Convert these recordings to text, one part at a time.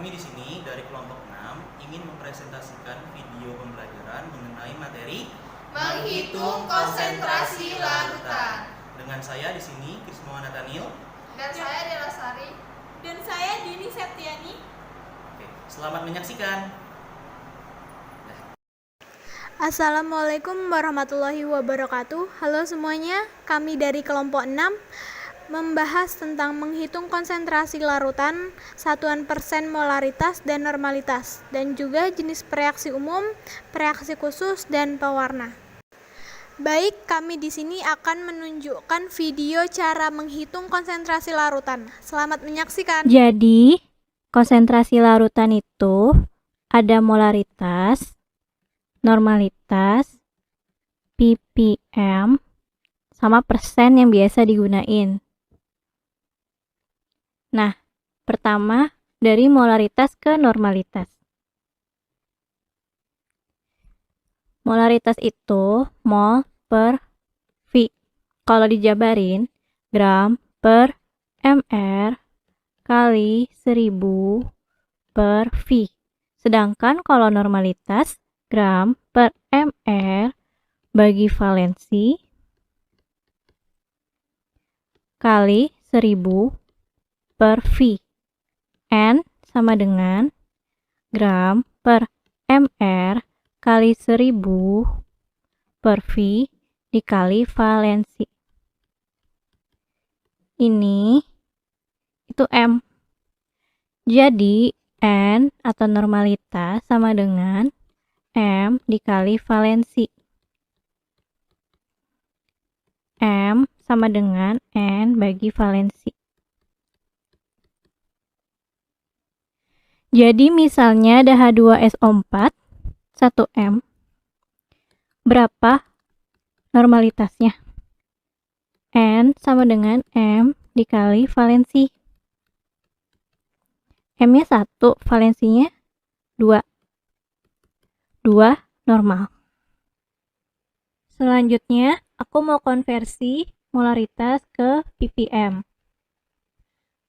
Kami di sini dari kelompok 6 ingin mempresentasikan video pembelajaran mengenai materi menghitung konsentrasi larutan. Dengan saya di sini Krisma Nathaniel Dan saya Dela Sari. Dan saya Dini Septiani. Oke, selamat menyaksikan. Assalamualaikum warahmatullahi wabarakatuh. Halo semuanya, kami dari kelompok 6 membahas tentang menghitung konsentrasi larutan, satuan persen molaritas dan normalitas, dan juga jenis reaksi umum, reaksi khusus, dan pewarna. Baik, kami di sini akan menunjukkan video cara menghitung konsentrasi larutan. Selamat menyaksikan. Jadi, konsentrasi larutan itu ada molaritas, normalitas, ppm, sama persen yang biasa digunain. Nah, pertama dari molaritas ke normalitas. Molaritas itu mol per V. Kalau dijabarin, gram per mr kali 1000 per V. Sedangkan kalau normalitas, gram per mr bagi valensi kali 1000 per V. N sama dengan gram per mr kali 1000 per V dikali valensi. Ini itu M. Jadi N atau normalitas sama dengan M dikali valensi. M sama dengan N bagi valensi. Jadi misalnya ada H2SO4 1M. Berapa normalitasnya? N sama dengan M dikali valensi. M-nya 1, valensinya 2. 2 normal. Selanjutnya, aku mau konversi molaritas ke ppm.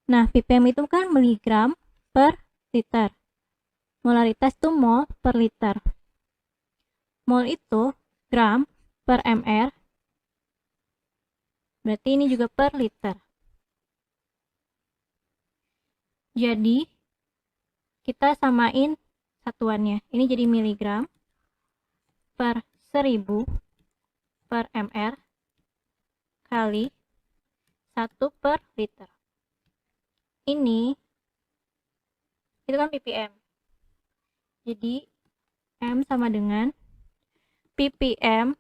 Nah, ppm itu kan miligram per liter. Molaritas itu mol per liter. Mol itu gram per mr. Berarti ini juga per liter. Jadi, kita samain satuannya. Ini jadi miligram per 1000 per mr kali 1 per liter. Ini itu kan ppm. Jadi M sama dengan ppm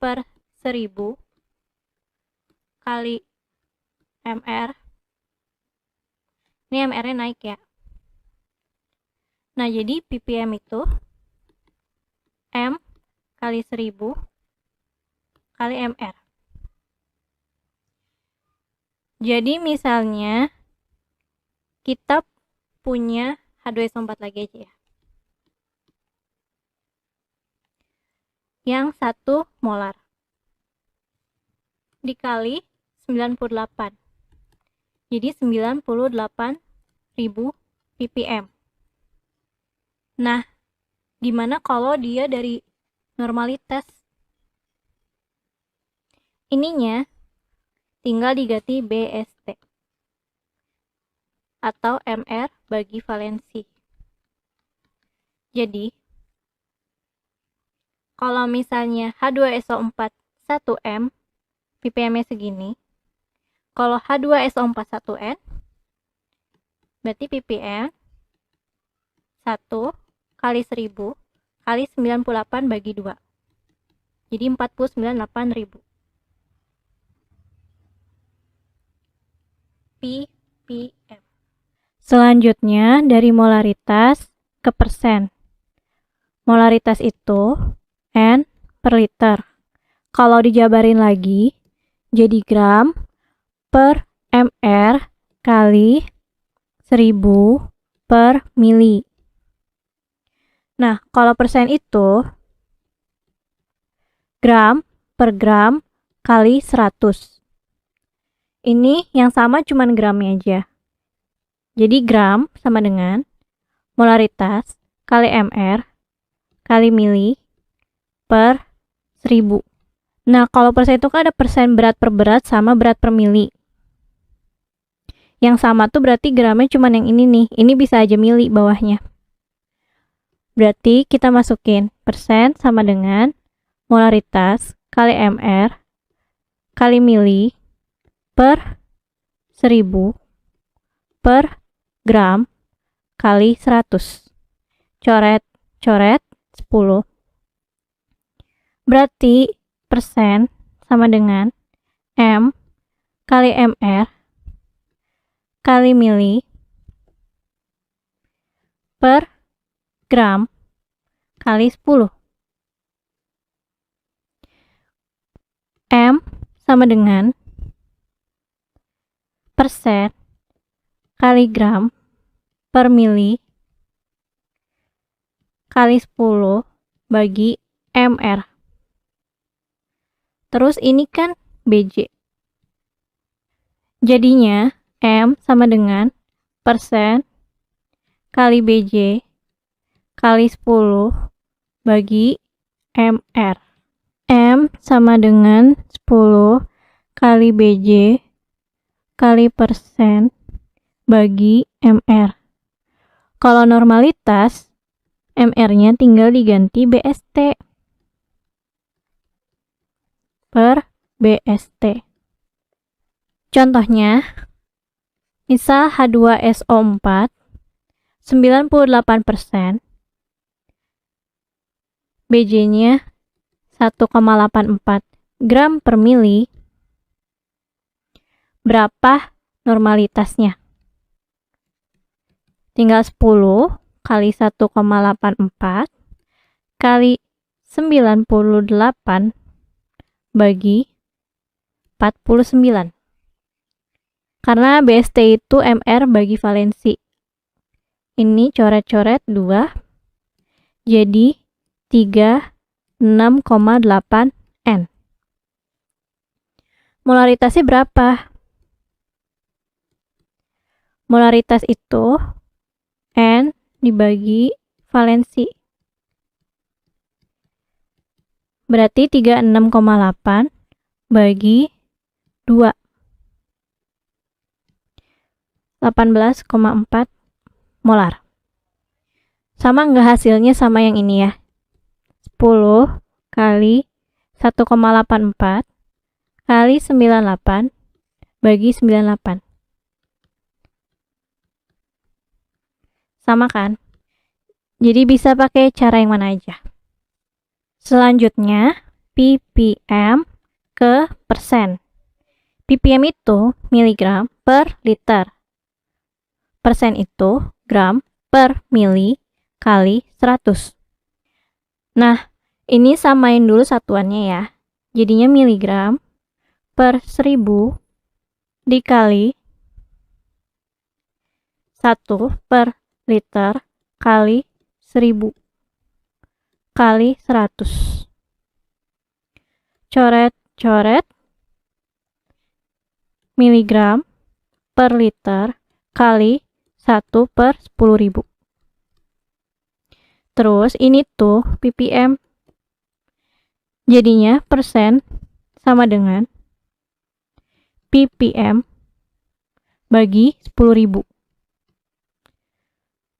per 1000 kali mr. Ini mr-nya naik ya. Nah, jadi ppm itu M kali 1000 kali mr. Jadi misalnya kita punya H2SO4 lagi aja ya. Yang 1 molar dikali 98. Jadi 98.000 ppm. Nah, gimana kalau dia dari normalitas? Ininya tinggal diganti BST atau mr bagi valensi. Jadi, kalau misalnya H2SO4 1M, ppm-nya segini. Kalau H2SO4 1N, berarti ppm 1 kali 1000 kali 98 bagi 2. Jadi 49.800. ppm. Selanjutnya dari molaritas ke persen. Molaritas itu N per liter. Kalau dijabarin lagi, jadi gram per mr kali 1000 per mili. Nah, kalau persen itu gram per gram kali 100. Ini yang sama cuman gramnya aja. Jadi gram sama dengan molaritas kali mR kali mili per 1000. Nah, kalau persen itu kan ada persen berat per berat sama berat per mili. Yang sama tuh berarti gramnya cuma yang ini nih. Ini bisa aja mili bawahnya. Berarti kita masukin persen sama dengan molaritas kali mR kali mili per 1000 per gram kali 100. Coret, 10. Berarti persen sama dengan M kali mR kali mili per gram kali 10. M sama dengan persen kali gram per mili kali 10 bagi mR. Terus ini kan BJ. Jadinya M sama dengan persen kali BJ kali 10 bagi mR. M sama dengan 10 kali BJ kali persen bagi mR. Kalau normalitas, mR-nya tinggal diganti BST per BST. Contohnya, misal H2SO4 98%, BJ-nya 1,84 gram per mili. Berapa normalitasnya? Tinggal 10 kali 1,84 kali 98 bagi 49. Karena BST itu MR bagi valensi. Ini coret-coret 2. Jadi 36,8 N. Molaritasnya berapa? Molaritas itu N dibagi valensi. Berarti 36,8 bagi 2. 18,4 molar. Sama nggak hasilnya sama yang ini ya? 10 kali 1,84 kali 98 bagi 98. Sama kan? Jadi bisa pakai cara yang mana aja. Selanjutnya, ppm ke persen. ppm itu miligram per liter. Persen itu gram per mili kali 100. Nah, ini samain dulu satuannya ya. Jadinya miligram per 1000 dikali 1 per liter kali 1000 kali 100. Coret-coret miligram per liter kali 1 per 10.000. Terus ini tuh ppm. Jadinya persen sama dengan ppm bagi 10.000.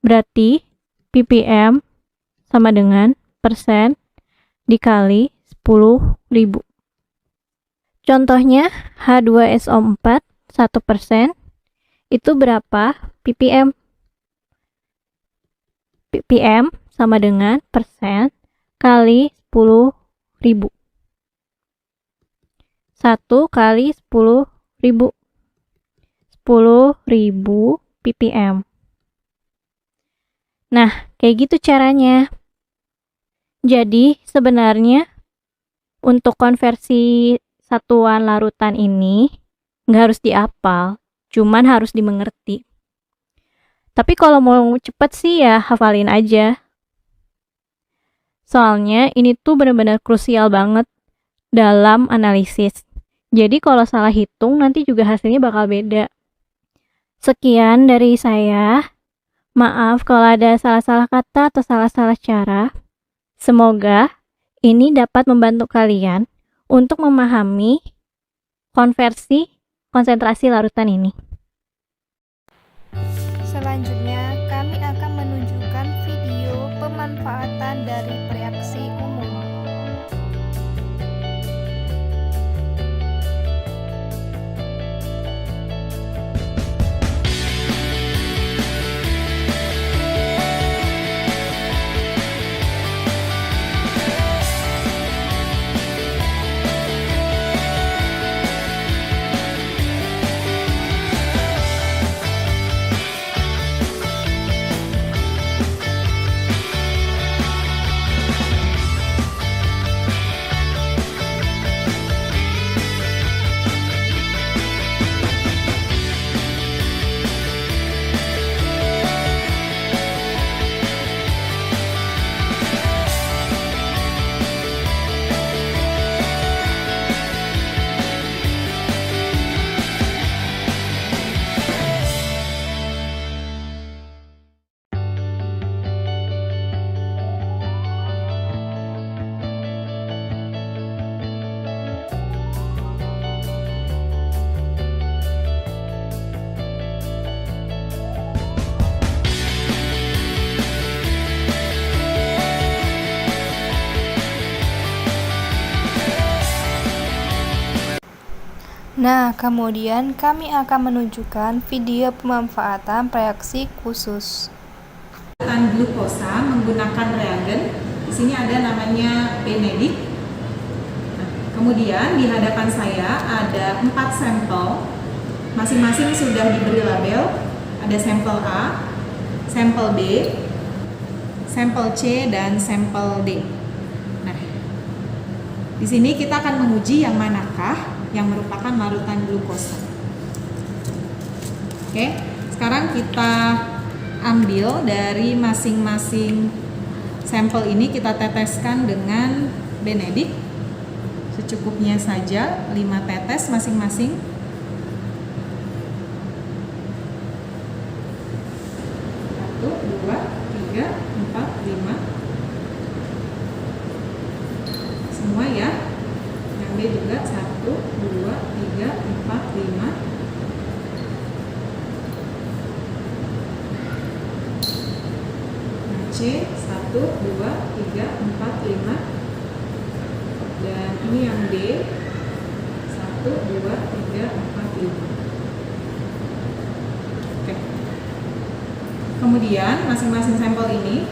Berarti ppm sama dengan persen dikali 10.000. Contohnya H2SO4 1%. Itu berapa ppm? ppm sama dengan persen kali 10.000. 1 kali 10.000. 10.000 ppm. Nah, kayak gitu caranya. Jadi, sebenarnya untuk konversi satuan larutan ini nggak harus dihafal. Cuman harus dimengerti. Tapi kalau mau cepet sih ya hafalin aja. Soalnya ini tuh benar-benar krusial banget dalam analisis. Jadi kalau salah hitung nanti juga hasilnya bakal beda. Sekian dari saya. Maaf kalau ada salah-salah kata atau salah-salah cara. Semoga ini dapat membantu kalian untuk memahami konversi konsentrasi larutan ini. Selanjutnya, kami akan menunjukkan video pemanfaatan dari reaksi umum. Nah, kemudian kami akan menunjukkan video pemanfaatan reaksi khusus. Glukosa menggunakan reagen. Di sini ada namanya Benedict. Nah, kemudian di hadapan saya ada 4 sampel. Masing-masing sudah diberi label. Ada sampel A, sampel B, sampel C, dan sampel D. Nah, di sini kita akan menguji yang manakah yang merupakan larutan glukosa. Oke, sekarang kita ambil dari masing-masing sampel ini, kita teteskan dengan Benedict secukupnya saja, 5 tetes masing-masing. Satu, dua, tiga, empat, lima. Semua ya. Yang B juga 1, 2, 3, 4, 5. C 1, 2, 3, 4, 5. Dan ini yang D 1, 2, 3, 4, 5. Oke. Kemudian masing-masing sampel ini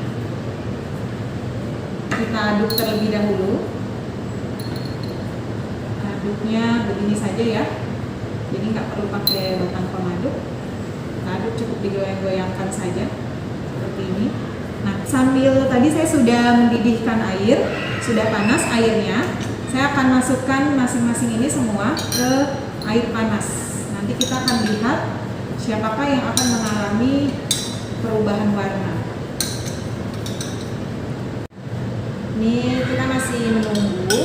kita aduk terlebih dahulu. Aduknya begini saja ya, jadi nggak perlu pakai batang pemaduk. Kita aduk cukup digoyang-goyangkan saja seperti ini. Nah, sambil tadi saya sudah mendidihkan air, sudah panas airnya, saya akan masukkan masing-masing ini semua ke air panas. Nanti kita akan lihat siapakah yang akan mengalami perubahan warna. Ini kita masih menunggu.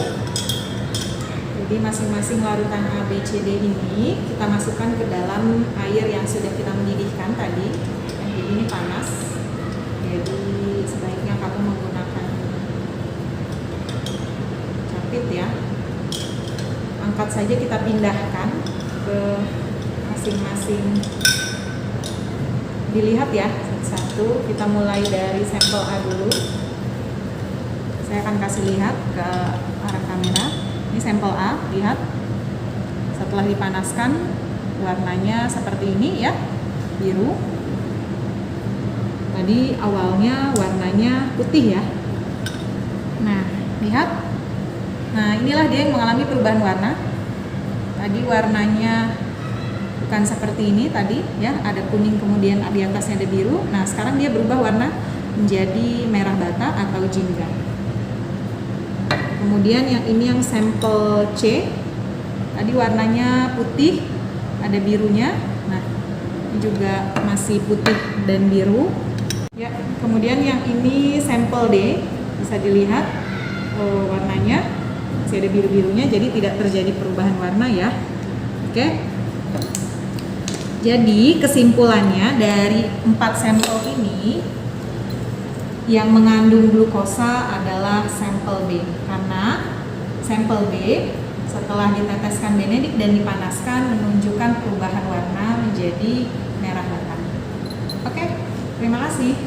Jadi masing-masing larutan A, B, C, D ini kita masukkan ke dalam air yang sudah kita mendidihkan tadi. Jadi ini panas. Jadi sebaiknya kamu menggunakan capit ya. Angkat saja, kita pindahkan ke masing-masing. Dilihat ya, satu-satu. Kita mulai dari sampel A dulu. Saya akan kasih lihat ke arah kamera. Ini sampel A, lihat. Setelah dipanaskan, warnanya seperti ini ya, biru. Tadi awalnya warnanya putih ya. Nah, lihat. Nah, inilah dia yang mengalami perubahan warna. Tadi warnanya bukan seperti ini tadi ya, ada kuning kemudian di atasnya ada biru. Nah, sekarang dia berubah warna menjadi merah bata atau jingga. Kemudian yang ini yang sampel C. Tadi warnanya putih, ada birunya. Nah, ini juga masih putih dan biru. Ya, kemudian yang ini sampel D, bisa dilihat warnanya masih ada biru-birunya, jadi tidak terjadi perubahan warna ya. Oke. Jadi kesimpulannya dari 4 sampel ini yang mengandung glukosa adalah sampel B, karena sampel B setelah diteteskan benedik dan dipanaskan menunjukkan perubahan warna menjadi merah bata. Oke, terima kasih.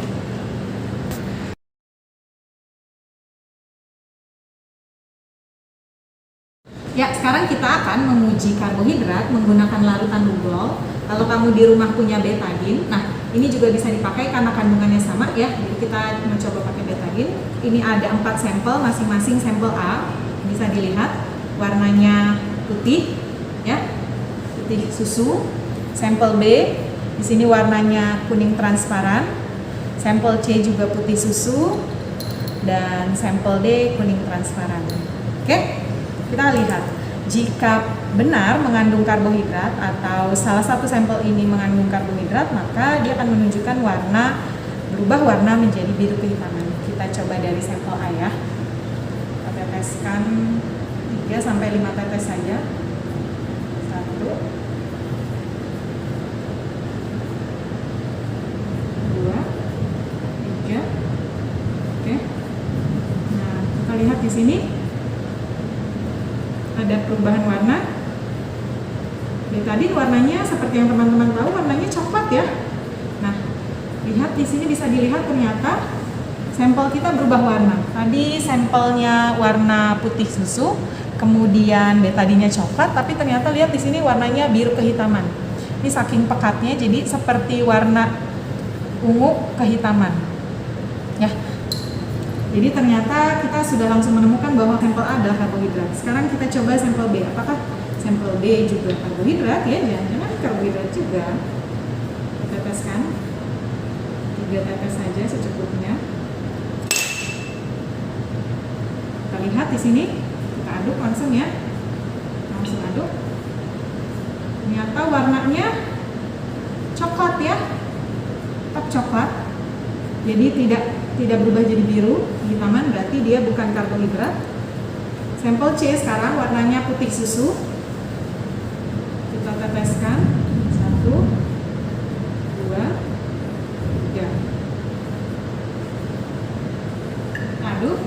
Ya, sekarang kita akan menguji karbohidrat menggunakan larutan Lugol. Kalau kamu di rumah punya betadin, nah ini juga bisa dipakai karena kandungannya sama ya. Jadi kita mencoba pakai betadin. Ini ada 4 sampel, masing-masing sampel A bisa dilihat warnanya putih, ya, putih susu. Sampel B di sini warnanya kuning transparan. Sampel C juga putih susu dan sampel D kuning transparan. Oke? Kita lihat, jika benar mengandung karbohidrat atau salah satu sampel ini mengandung karbohidrat, maka dia akan menunjukkan berubah warna menjadi biru kehitaman. Kita coba dari sampel A ya. Kita teteskan 3-5 tetes saja. 1, 2, 3. Oke. Nah, kita lihat di sini ada perubahan warna. Tadi warnanya seperti yang teman-teman tahu, warnanya coklat ya. Nah, lihat di sini bisa dilihat ternyata sampel kita berubah warna. Tadi sampelnya warna putih susu, kemudian betadinnya coklat, tapi ternyata lihat di sini warnanya biru kehitaman. Ini saking pekatnya, jadi seperti warna ungu kehitaman. Ya. Jadi ternyata kita sudah langsung menemukan bahwa sampel A adalah karbohidrat. Sekarang kita coba sampel B. Apakah sampel B juga karbohidrat ya? Jangan-jangan karbohidrat juga. Kita teteskan 3 tetes saja secukupnya. Kita lihat di sini, kita aduk langsung ya. Langsung aduk. Ternyata warnanya coklat ya. Tetap coklat. Jadi tidak berubah jadi biru kehitaman, berarti dia bukan karbohidrat. Sampel C sekarang warnanya putih susu. Kita teteskan 1, 2, 3. Aduk.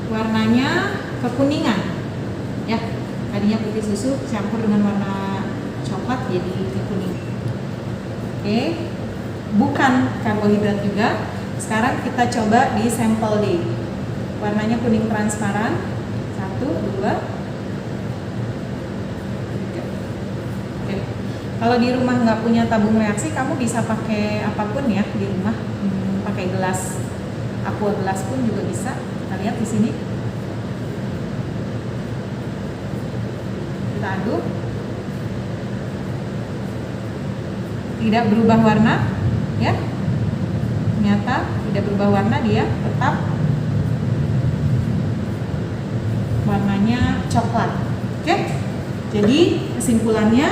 Warnanya kekuningan. Ya, tadinya putih susu campur dengan warna coklat jadi kekuningan. Oke. Bukan karbohidrat juga. Sekarang kita coba di sampel D. Warnanya kuning transparan. 1, 2, 3. Oke. Kalau di rumah nggak punya tabung reaksi, kamu bisa pakai apapun ya di rumah. Pakai gelas, aqua gelas pun juga bisa. Kita lihat di sini. Kita aduk. Tidak berubah warna. Ya, ternyata tidak berubah warna, dia tetap warnanya coklat. Oke, jadi kesimpulannya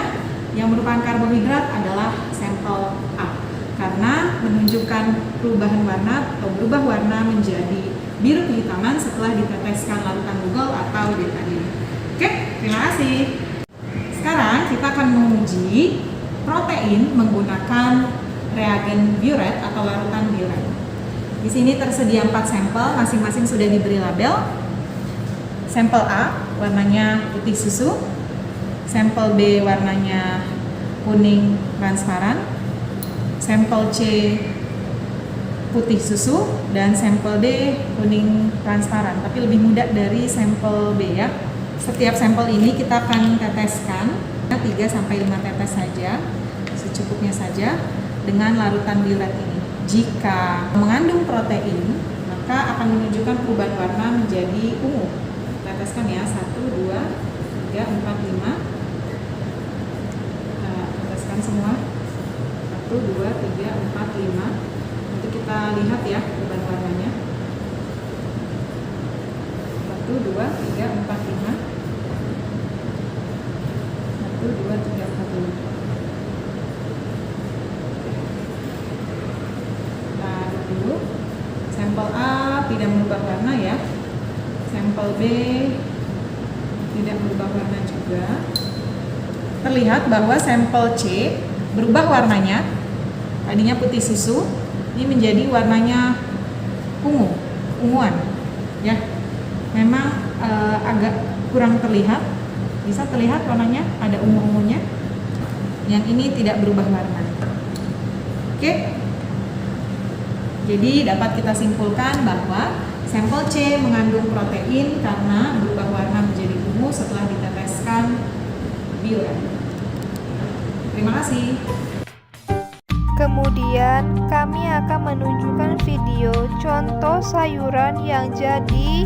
yang merupakan karbohidrat adalah sampel A karena menunjukkan perubahan warna atau berubah warna menjadi biru kehitaman setelah diteteskan larutan Lugol atau betadin. Oke, terima kasih. Sekarang kita akan menguji protein menggunakan reagen biuret atau larutan biuret. Di sini tersedia 4 sampel, masing-masing sudah diberi label. Sampel A warnanya putih susu, sampel B warnanya kuning transparan, sampel C putih susu, dan sampel D kuning transparan. Tapi lebih mudah dari sampel B ya. Setiap sampel ini kita akan teteskan 3-5 tetes saja, secukupnya saja, dengan larutan biuret ini. Jika mengandung protein, maka akan menunjukkan perubahan warna menjadi ungu. Teteskan ya, 1, 2, 3, 4, 5. Nah, teteskan semua. 1, 2, 3, 4, 5. Nanti kita lihat ya perubahan warnanya. 1, 2, 3, 4, 5. 1, 2, 3, 4, 5. Dulu. Sampel A tidak merubah warna ya. Sampel B tidak merubah warna juga. terlihat bahwa sampel C berubah warnanya. Tadinya putih susu, ini menjadi warnanya unguan. Ya, memang agak kurang terlihat. Bisa terlihat warnanya ada ungu-ungunya. Yang ini tidak berubah warna. Oke. Jadi dapat kita simpulkan bahwa sampel C mengandung protein karena berubah warna menjadi ungu setelah diteteskan bioreaktor. Terima kasih. Kemudian kami akan menunjukkan video contoh sayuran yang jadi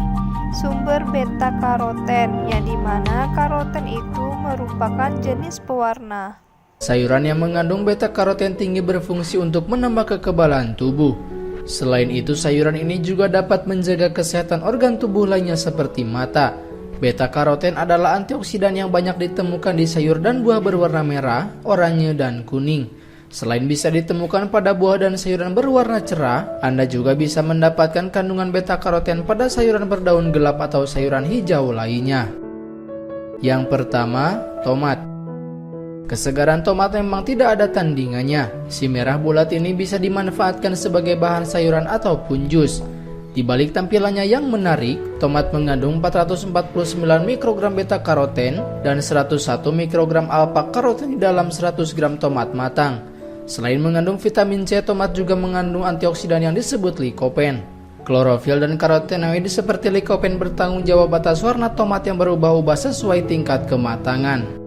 sumber beta karoten, yang dimana karoten itu merupakan jenis pewarna. Sayuran yang mengandung beta karoten tinggi berfungsi untuk menambah kekebalan tubuh. Selain itu, sayuran ini juga dapat menjaga kesehatan organ tubuh lainnya seperti mata. Beta karoten adalah antioksidan yang banyak ditemukan di sayur dan buah berwarna merah, oranye, dan kuning. Selain bisa ditemukan pada buah dan sayuran berwarna cerah, Anda juga bisa mendapatkan kandungan beta karoten pada sayuran berdaun gelap atau sayuran hijau lainnya. Yang pertama, tomat. Kesegaran tomat memang tidak ada tandingannya. Si merah bulat ini bisa dimanfaatkan sebagai bahan sayuran ataupun jus. Di balik tampilannya yang menarik, tomat mengandung 449 mikrogram beta karoten dan 101 mikrogram alpha karoten di dalam 100 gram tomat matang. Selain mengandung vitamin C, tomat juga mengandung antioksidan yang disebut likopen. Klorofil dan karotenoid seperti likopen bertanggung jawab atas warna tomat yang berubah-ubah sesuai tingkat kematangan.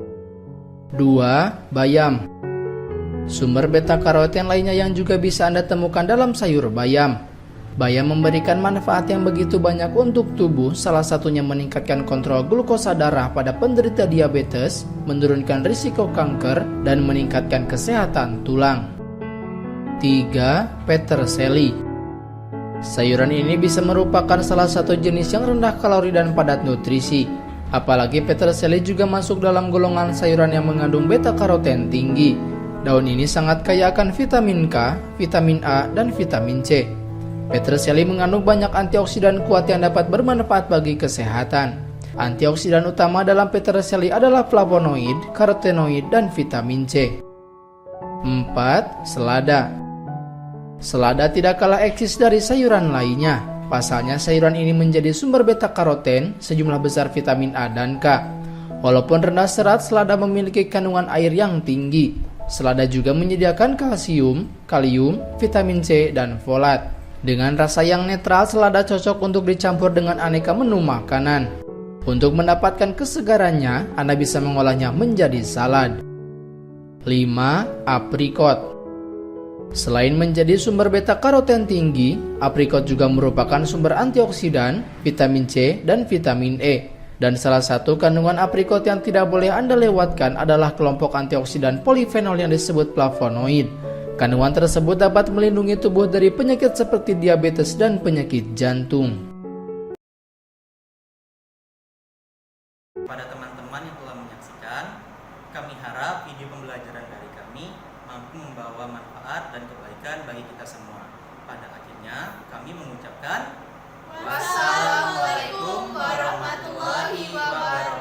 2. Bayam. Sumber beta karoten lainnya yang juga bisa Anda temukan dalam sayur bayam. Bayam memberikan manfaat yang begitu banyak untuk tubuh, salah satunya meningkatkan kontrol glukosa darah pada penderita diabetes, menurunkan risiko kanker, dan meningkatkan kesehatan tulang. 3. Peterseli. Sayuran ini bisa merupakan salah satu jenis yang rendah kalori dan padat nutrisi. Apalagi peterseli juga masuk dalam golongan sayuran yang mengandung beta karoten tinggi. Daun ini sangat kaya akan vitamin K, vitamin A, dan vitamin C. Peterseli mengandung banyak antioksidan kuat yang dapat bermanfaat bagi kesehatan. Antioksidan utama dalam peterseli adalah flavonoid, karotenoid, dan vitamin C. 4. Selada. Selada tidak kalah eksis dari sayuran lainnya. Pasalnya sayuran ini menjadi sumber beta karoten, sejumlah besar vitamin A dan K. Walaupun rendah serat, selada memiliki kandungan air yang tinggi. Selada juga menyediakan kalsium, kalium, vitamin C, dan folat. Dengan rasa yang netral, selada cocok untuk dicampur dengan aneka menu makanan. Untuk mendapatkan kesegarannya, Anda bisa mengolahnya menjadi salad. 5. Aprikot. Selain menjadi sumber beta karoten tinggi, aprikot juga merupakan sumber antioksidan, vitamin C, dan vitamin E. Dan salah satu kandungan aprikot yang tidak boleh Anda lewatkan adalah kelompok antioksidan polifenol yang disebut flavonoid. Kandungan tersebut dapat melindungi tubuh dari penyakit seperti diabetes dan penyakit jantung. Pada teman-teman yang telah menyaksikan, kami harap video pembelajaran dari kami mampu membawa manfaat dan kebaikan bagi kita semua. Pada akhirnya, kami mengucapkan Wassalamualaikum warahmatullahi wabarakatuh.